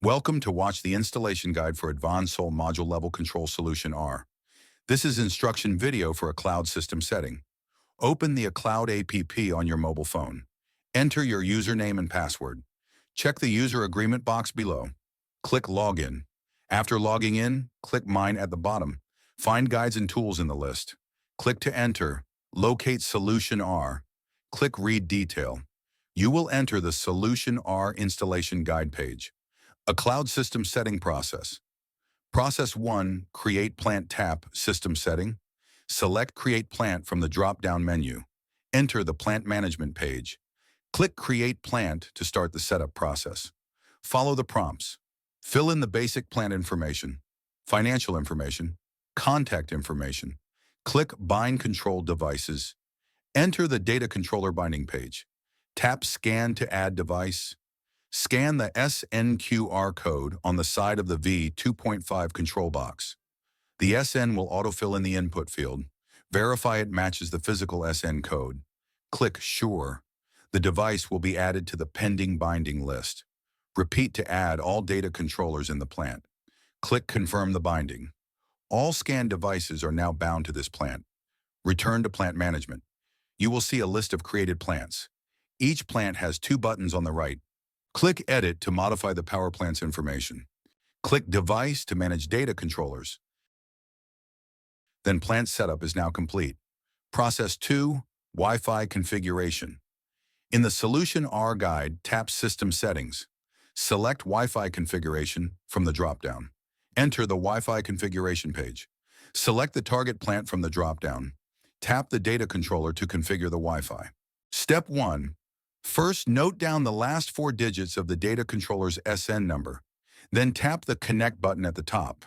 Welcome to watch the installation guide for Advanced Soul Module Level Control Solution R. This is instruction video for a cloud system setting. Open the Cloud app on your mobile phone. Enter your username and password. Check the user agreement box below. Click Login. After logging in, click Mine at the bottom. Find guides and tools in the list. Click to enter. Locate Solution R. Click Read Detail. You will enter the Solution R installation guide page. A cloud system setting process. Process 1, Create Plant Tap System Setting. Select Create Plant from the drop-down menu. Enter the plant management page. Click Create Plant to start the setup process. Follow the prompts. Fill in the basic plant information, financial information, contact information. Click Bind Control Devices. Enter the Data Controller binding page. Tap Scan to add device. Scan the SNQR code on the side of the V2.5 control box. The SN will autofill in the input field. Verify it matches the physical SN code. Click Sure. The device will be added to the pending binding list. Repeat to add all data controllers in the plant. Click Confirm the binding. All scanned devices are now bound to this plant. Return to Plant Management. You will see a list of created plants. Each plant has 2 buttons on the right. Click Edit to modify the power plant's information. Click Device to manage data controllers. Then plant setup is now complete. Process 2, Wi-Fi configuration. In the Solution R guide, tap System Settings. Select Wi-Fi configuration from the drop-down. Enter the Wi-Fi configuration page. Select the target plant from the drop-down. Tap the data controller to configure the Wi-Fi. Step 1. First, note down the last 4 digits of the data controller's SN number. Then tap the Connect button at the top.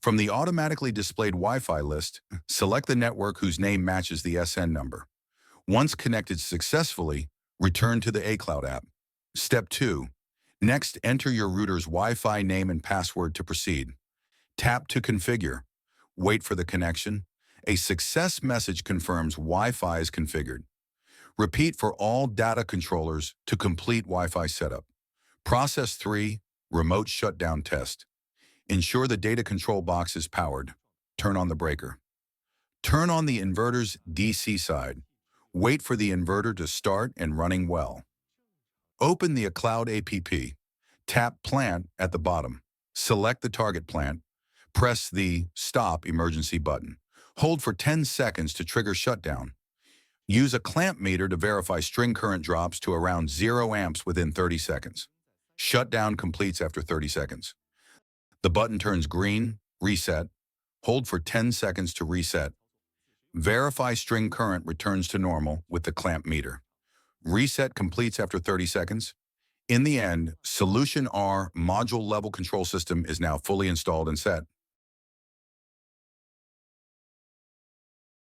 From the automatically displayed Wi-Fi list, select the network whose name matches the SN number. Once connected successfully, return to the aCloud app. Step 2. Next, enter your router's Wi-Fi name and password to proceed. Tap to configure. Wait for the connection. A success message confirms Wi-Fi is configured. Repeat for all data controllers to complete Wi-Fi setup. Process 3, Remote Shutdown Test. Ensure the data control box is powered. Turn on the breaker. Turn on the inverter's DC side. Wait for the inverter to start and running well. Open the Cloud app. Tap Plant at the bottom. Select the target plant. Press the Stop Emergency button. Hold for 10 seconds to trigger shutdown. Use a clamp meter to verify string current drops to around 0 amps within 30 seconds. Shutdown completes after 30 seconds. The button turns green, reset. Hold for 10 seconds to reset. Verify string current returns to normal with the clamp meter. Reset completes after 30 seconds. In the end, Solution R Module Level Control System is now fully installed and set.